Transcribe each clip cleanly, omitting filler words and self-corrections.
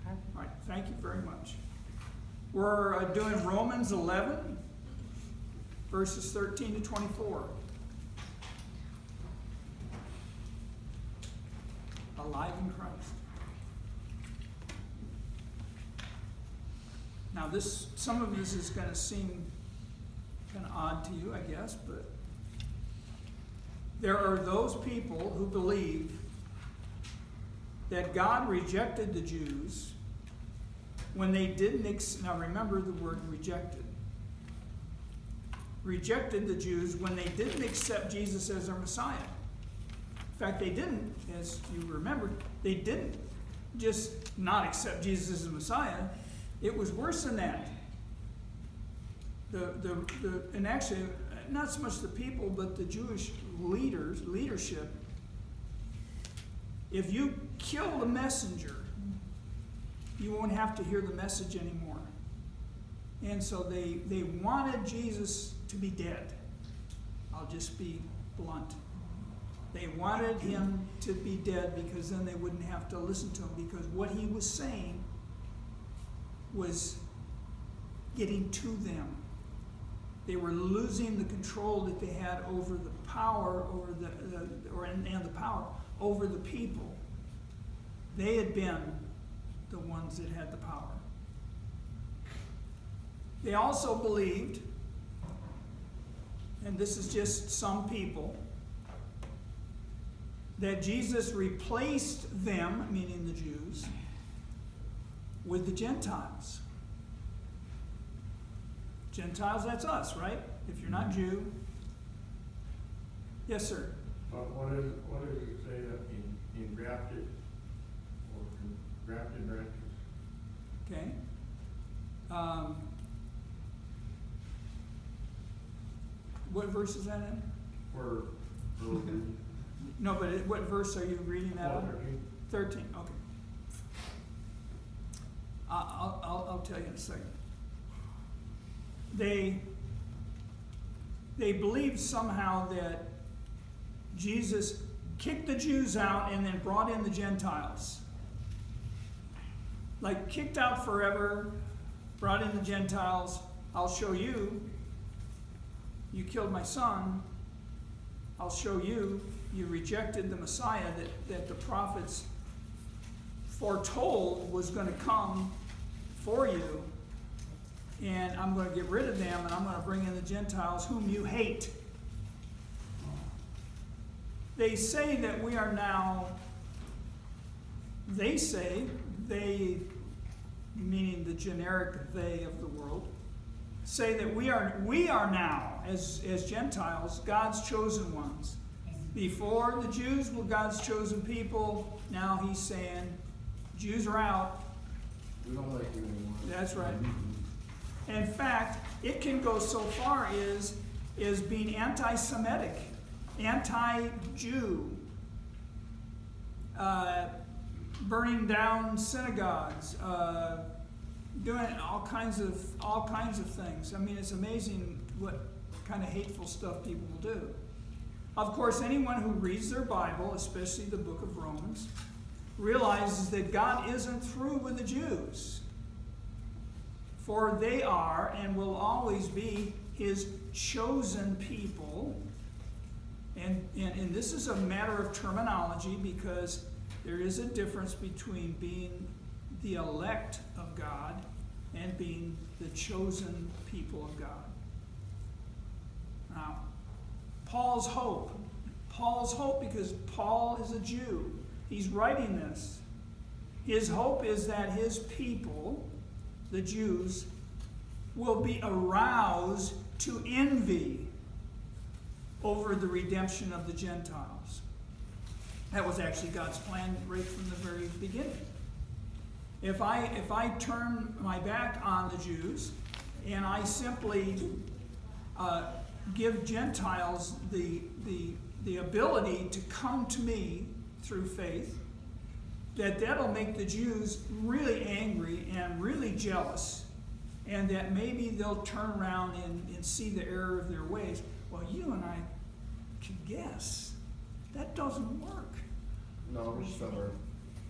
Okay. All right, thank you very much. We're doing Romans 11, verses 13 to 24. Alive in Christ. Now, some of this is going to seem kind of odd to you, I guess, but there are those people who believe that God rejected the Jews when they didn't, now remember the word rejected. Rejected the Jews when they didn't accept Jesus as their Messiah. In fact, they didn't, as you remember, they didn't just not accept Jesus as the Messiah. It was worse than that. And actually, not so much the people, but the Jewish leadership. If you kill the messenger, you won't have to hear the message anymore. And so they wanted Jesus to be dead. I'll just be blunt. They wanted him to be dead because then they wouldn't have to listen to him, because what he was saying was getting to them. They were losing the control that they had over the power, and the power over the people. They had been the ones that had the power. They also believed, and this is just some people, that Jesus replaced them, meaning the Jews, with the Gentiles. Gentiles, that's us, right? If you're not Jew. Yes, sir. What does it say that in grafted or grafted branches? Okay. What verse is that in? Or No, but what verse are you reading that on? 13. 13, okay. I'll tell you in a second. They believed somehow that Jesus kicked the Jews out and then brought in the Gentiles. Like kicked out forever, brought in the Gentiles. I'll show you. You killed my son. I'll show you. You rejected the Messiah that the prophets foretold was going to come for you. And I'm going to get rid of them, and I'm going to bring in the Gentiles whom you hate. They say that we are now, they, meaning the generic they of the world, say that we are now, as Gentiles, God's chosen ones. Before the Jews were God's chosen people, now he's saying, Jews are out. We don't like you anymore. That's right. In fact, it can go so far as being anti-Semitic, anti-Jew, burning down synagogues, doing all kinds of things. I mean, it's amazing what kind of hateful stuff people will do. Of course, anyone who reads their Bible, especially the book of Romans, realizes that God isn't through with the Jews. For they are and will always be his chosen people. And this is a matter of terminology, because there is a difference between being the elect of God and being the chosen people of God. Now, Paul's hope because Paul is a Jew. He's writing this. His hope is that his people, the Jews, will be aroused to envy over the redemption of the Gentiles. That was actually God's plan right from the very beginning. If I turn my back on the Jews and I simply give Gentiles the ability to come to me through faith, that'll make the Jews really angry and really jealous, and that maybe they'll turn around and see the error of their ways. Well, you and I can guess that doesn't work. No, we're stubborn.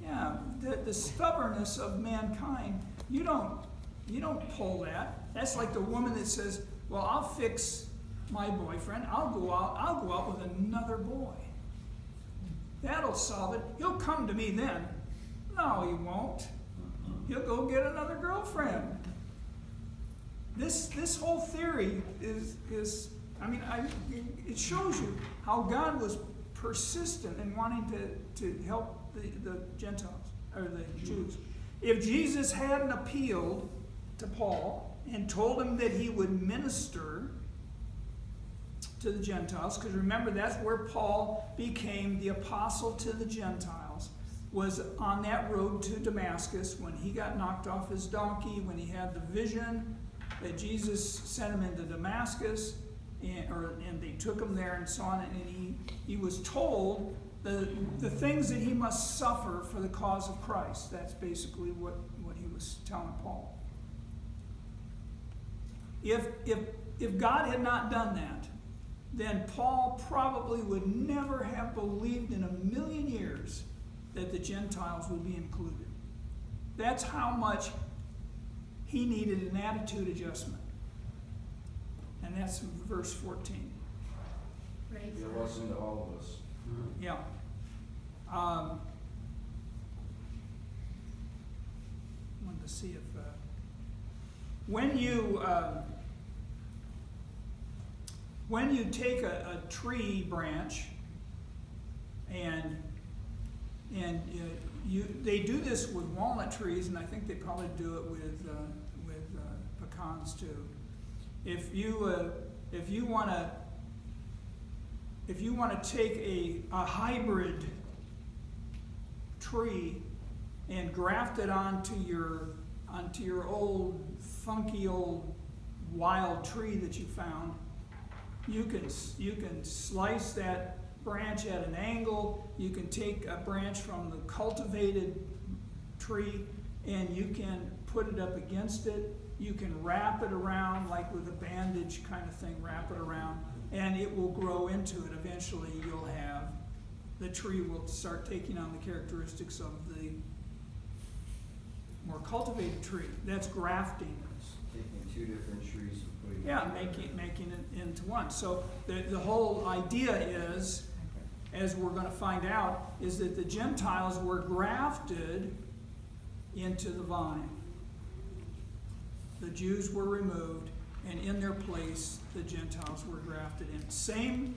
Yeah, the stubbornness of mankind, you don't pull that. That's like the woman that says, well, I'll fix my boyfriend. I'll go out with another boy. That'll solve it. He'll come to me then. No, he won't. He'll go get another girlfriend. This whole theory is it shows you how God was persistent in wanting to help the Gentiles, or the Jews. If Jesus hadn't appealed to Paul and told him that he would minister to the Gentiles, because remember, that's where Paul became the apostle to the Gentiles, was on that road to Damascus when he got knocked off his donkey, when he had the vision that Jesus sent him into Damascus, and they took him there and saw it, and he was told the things that he must suffer for the cause of Christ. That's basically what he was telling Paul. If God had not done that, then Paul probably would never have believed in a million years that the Gentiles would be included. That's how much he needed an attitude adjustment. And that's verse 14. Right. Be a lesson to all of us. Yeah. Wanted to see if when you take a tree branch and they do this with walnut trees, and I think they probably do it with pecans too. If you want to take a hybrid tree and graft it onto your old funky old wild tree that you found, you can slice that branch at an angle. You can take a branch from the cultivated tree and you can put it up against it. You can wrap it around, like with a bandage kind of thing, wrap it around, and it will grow into it. Eventually the tree will start taking on the characteristics of the more cultivated tree. That's grafting. Taking two different trees and putting Making it into one. So the whole idea is, as we're going to find out, is that the Gentiles were grafted into the vine. The Jews were removed, and in their place, the Gentiles were grafted in. Same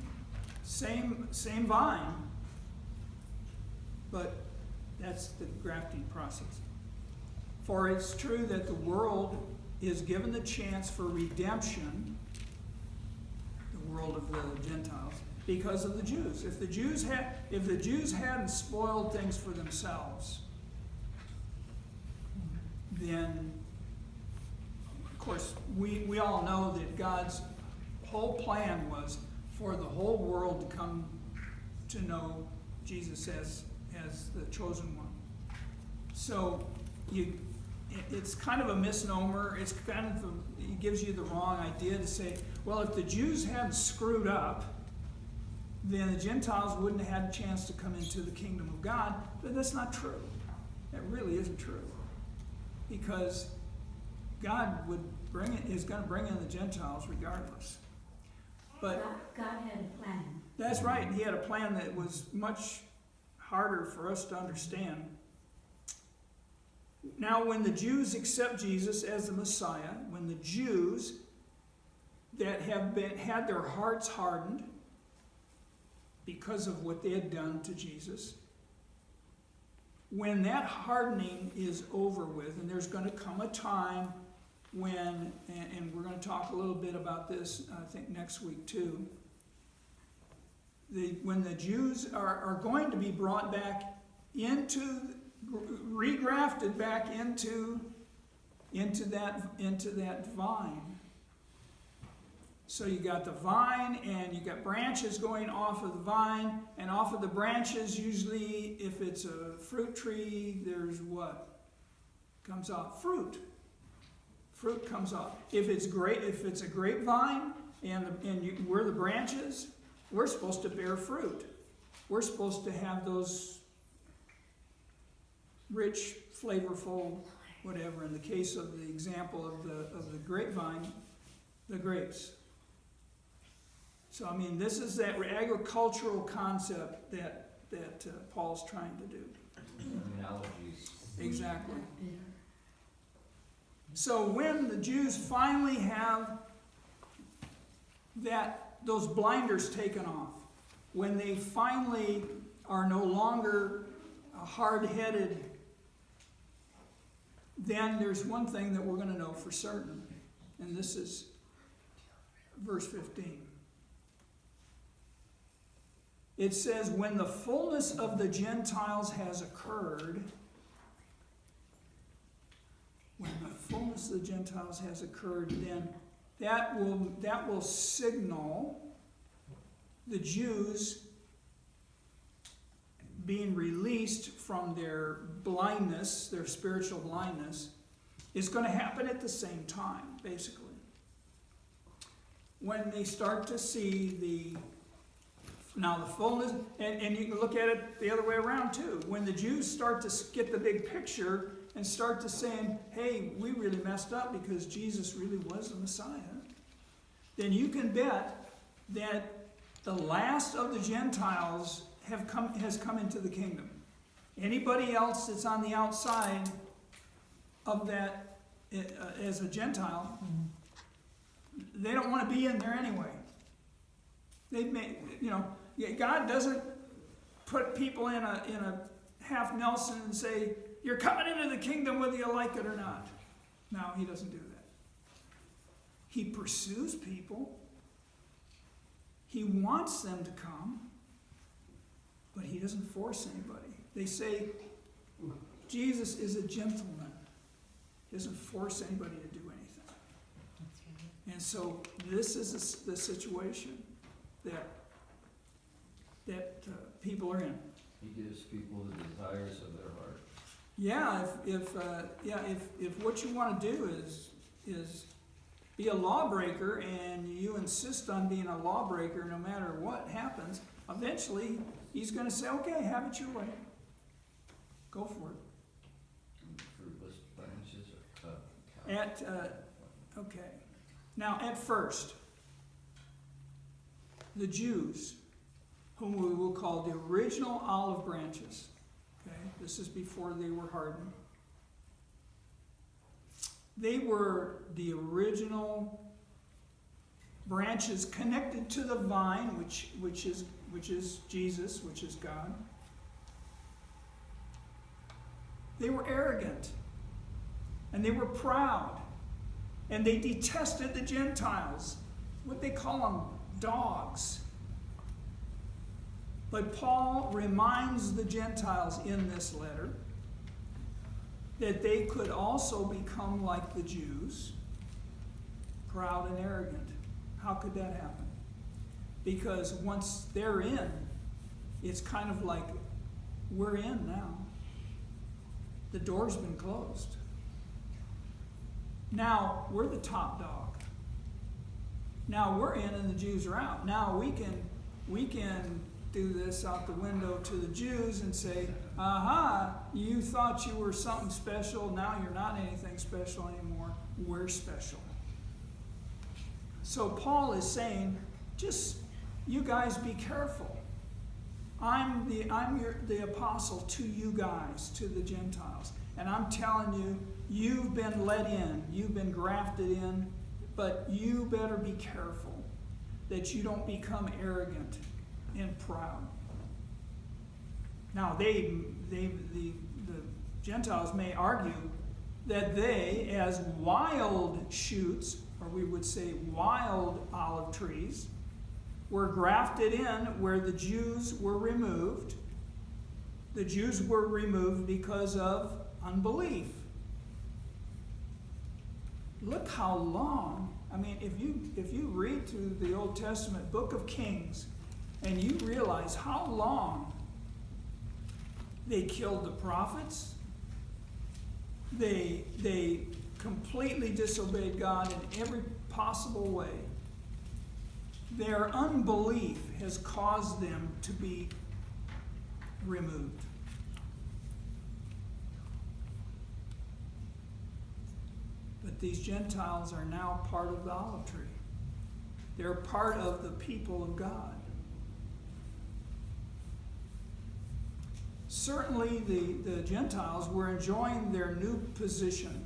vine, but that's the grafting process. For it's true that the world is given the chance for redemption, the world of the Gentiles, because of the Jews. If the Jews hadn't spoiled things for themselves, then, of course, we all know that God's whole plan was for the whole world to come to know Jesus as the chosen one. So it's kind of a misnomer. It gives you the wrong idea to say, well, if the Jews hadn't screwed up, then the Gentiles wouldn't have had a chance to come into the kingdom of God. But that's not true. That really isn't true. Because God is going to bring in the Gentiles regardless. But God had a plan. That's right. He had a plan that was much harder for us to understand. Now, when the Jews accept Jesus as the Messiah, when the Jews that had their hearts hardened because of what they had done to Jesus, when that hardening is over with, and there's going to come a time when, and we're going to talk a little bit about this, I think, next week too, when the Jews are going to be brought back regrafted back into that vine. So you got the vine, and you got branches going off of the vine, and off of the branches, usually, if it's a fruit tree, there's what comes off? Fruit. Fruit comes off. If it's a grapevine, we're the branches, we're supposed to bear fruit. We're supposed to have those rich, flavorful, whatever. In the case of the example of the grapevine, the grapes. So I mean, this is that agricultural concept that Paul's trying to do. Analogies. Exactly. So when the Jews finally have those blinders taken off, when they finally are no longer hard-headed, then there's one thing that we're going to know for certain, and this is verse 15. It says, when the fullness of the Gentiles has occurred, then that will signal the Jews being released from their blindness, their spiritual blindness. Is going to happen at the same time, basically. When they start to see the fullness, and you can look at it the other way around too. When the Jews start to get the big picture and start to saying, hey, we really messed up because Jesus really was the Messiah, then you can bet that the last of the Gentiles has come into the kingdom. Anybody else that's on the outside of that as a Gentile, they don't want to be in there anyway. God doesn't put people in a half Nelson and say, you're coming into the kingdom whether you like it or not. No, he doesn't do that. He pursues people. He wants them to come, but he doesn't force anybody. They say Jesus is a gentleman. He doesn't force anybody to do anything. And so this is the situation that people are in. He gives people the desires of their heart. Yeah, if what you want to do is be a lawbreaker, and you insist on being a lawbreaker no matter what happens, eventually he's going to say, okay, have it your way. Go for it. Fruitless branches are cut. Okay. Now, at first, the Jews, whom we will call the original olive branches, okay, this is before they were hardened. They were the original branches connected to the vine, which is Jesus, which is God. They were arrogant, and they were proud, and they detested the Gentiles. What they call them, dogs. But Paul reminds the Gentiles in this letter that they could also become like the Jews, proud and arrogant. How could that happen? Because once they're in, it's kind of like we're in now. The door's been closed. Now we're the top dog. Now we're in and the Jews are out. Now we can do this out the window to the Jews and say, aha, you thought you were something special, now you're not anything special anymore, we're special. So Paul is saying, just, you guys be careful. I'm the apostle to you guys, to the Gentiles, and I'm telling you, you've been let in, you've been grafted in, but you better be careful that you don't become arrogant and proud. Now, the Gentiles may argue that they, as wild shoots, or we would say wild olive trees, were grafted in where the Jews were removed. The Jews were removed because of unbelief. Look how long, I mean, if you read through the Old Testament book of Kings, and you realize how long they killed the prophets, they completely disobeyed God in every possible way. Their unbelief has caused them to be removed. these Gentiles are now part of the olive tree. They're part of the people of God. Certainly the Gentiles were enjoying their new position,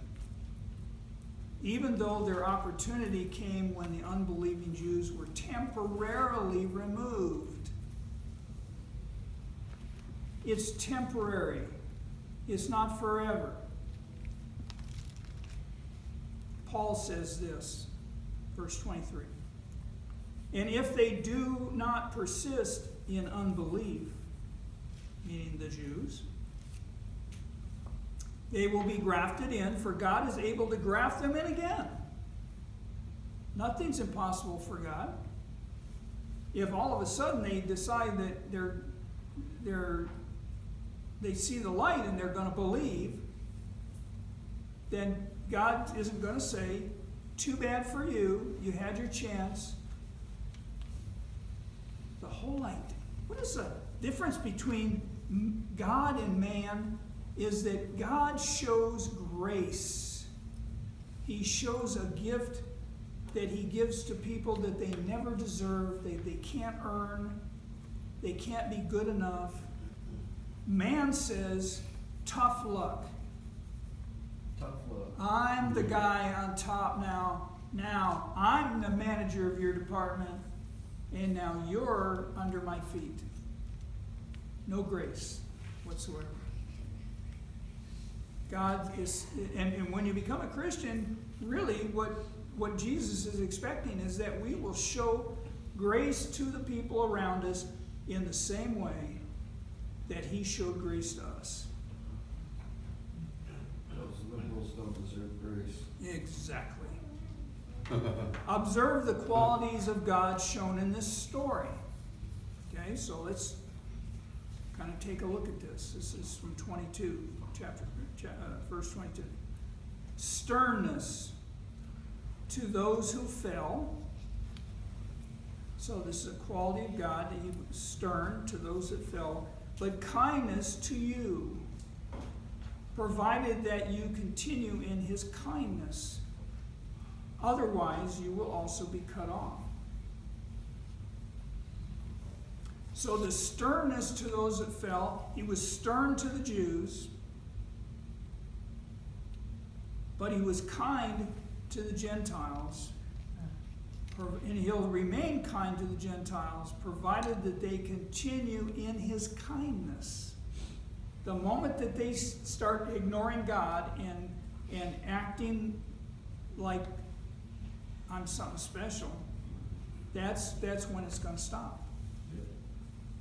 even though their opportunity came when the unbelieving Jews were temporarily removed. It's temporary. It's not forever. Paul says this, verse 23. And if they do not persist in unbelief, meaning the Jews, they will be grafted in, for God is able to graft them in again. Nothing's impossible for God. If all of a sudden they decide that they see the light and they're going to believe, then God isn't going to say, too bad for you, you had your chance. The whole light. What is the difference between God and man? Is that God shows grace. He shows a gift that he gives to people that they never deserve, they can't earn, they can't be good enough. Man says, tough luck. Tough luck. I'm the guy on top now. Now I'm the manager of your department, and now you're under my feet. No grace whatsoever. God is, and when you become a Christian, really what Jesus is expecting is that we will show grace to the people around us in the same way that he showed grace to us. Those liberals don't deserve grace. Exactly. Observe the qualities of God shown in this story. Okay, so let's kind of take a look at this. This is from 22, verse 22. Sternness to those who fell. So this is a quality of God, that he was stern to those that fell, but kindness to you, provided that you continue in his kindness. Otherwise, you will also be cut off. So the sternness to those that fell, he was stern to the Jews, but he was kind to the Gentiles. And he'll remain kind to the Gentiles, provided that they continue in his kindness. The moment that they start ignoring God and acting like I'm something special, that's when it's going to stop.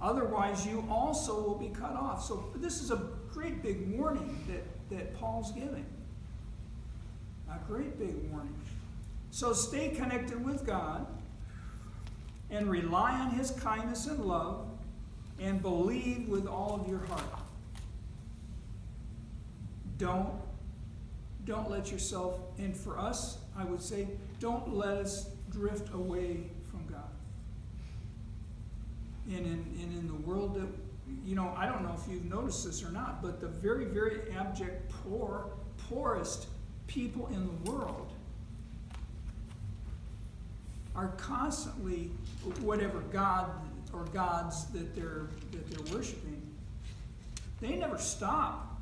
Otherwise, you also will be cut off. So this is a great big warning that Paul's giving. A great big warning. So stay connected with God and rely on his kindness and love and believe with all of your heart. Don't let yourself, and for us, I would say, don't let us drift away from God. And in the world that, I don't know if you've noticed this or not, but the very, very abject, poorest people in the world are constantly, whatever God or gods that they're worshiping, they never stop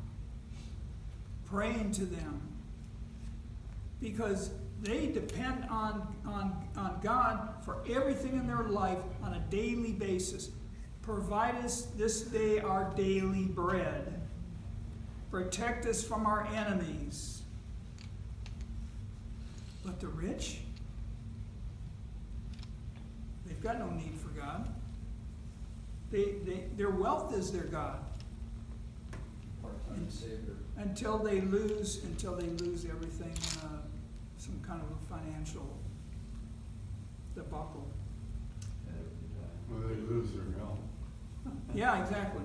praying to them, because they depend on God for everything in their life on a daily basis. Provide us this day our daily bread. Protect us from our enemies. But the rich, they've got no need for God. Their wealth is their God. Part-time savior. Until they lose everything in some kind of a financial debacle. Well, they lose their health. Yeah, exactly.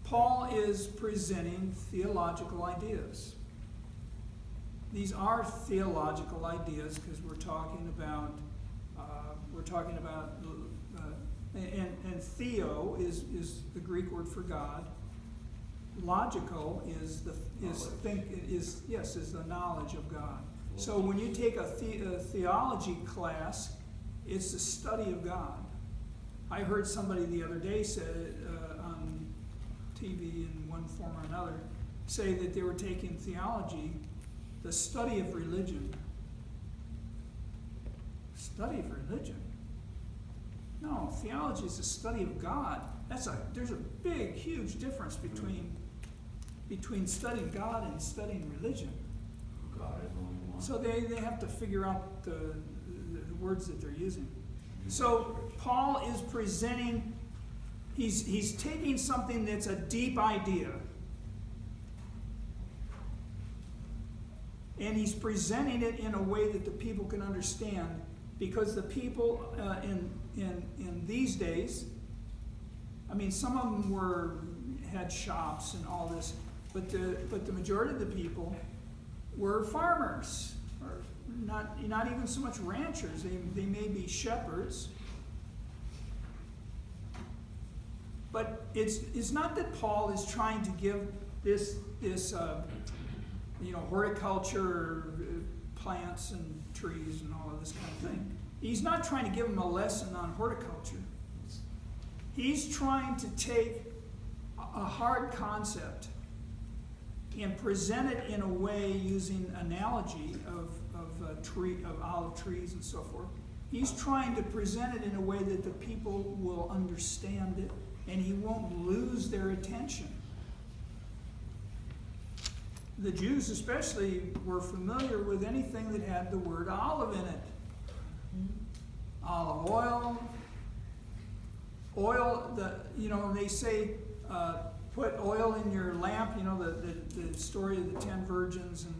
Paul is presenting theological ideas. These are theological ideas because we're talking about and theo is the Greek word for God. Logical is the knowledge of God. So when you take a theology class, it's the study of God. I heard somebody the other day say on TV in one form or another, say that they were taking theology, the study of religion. Study of religion? No, theology is the study of God. There's a big, huge difference between studying God and studying religion. God is only one. So they have to figure out the words that they're using. So Paul is presenting, he's taking something that's a deep idea, and he's presenting it in a way that the people can understand, because the people in these days, I mean, some of them had shops and all this, but the majority of the people were farmers, or not even so much ranchers. They may be shepherds. But it's not that Paul is trying to give this horticulture, plants and trees and all of this kind of thing. He's not trying to give them a lesson on horticulture. He's trying to take a hard concept and present it in a way using analogy of olive trees and so forth. He's trying to present it in a way that the people will understand it, and he won't lose their attention. The Jews especially were familiar with anything that had the word olive in it. Olive oil, they say put oil in your lamp, the story of the 10 virgins and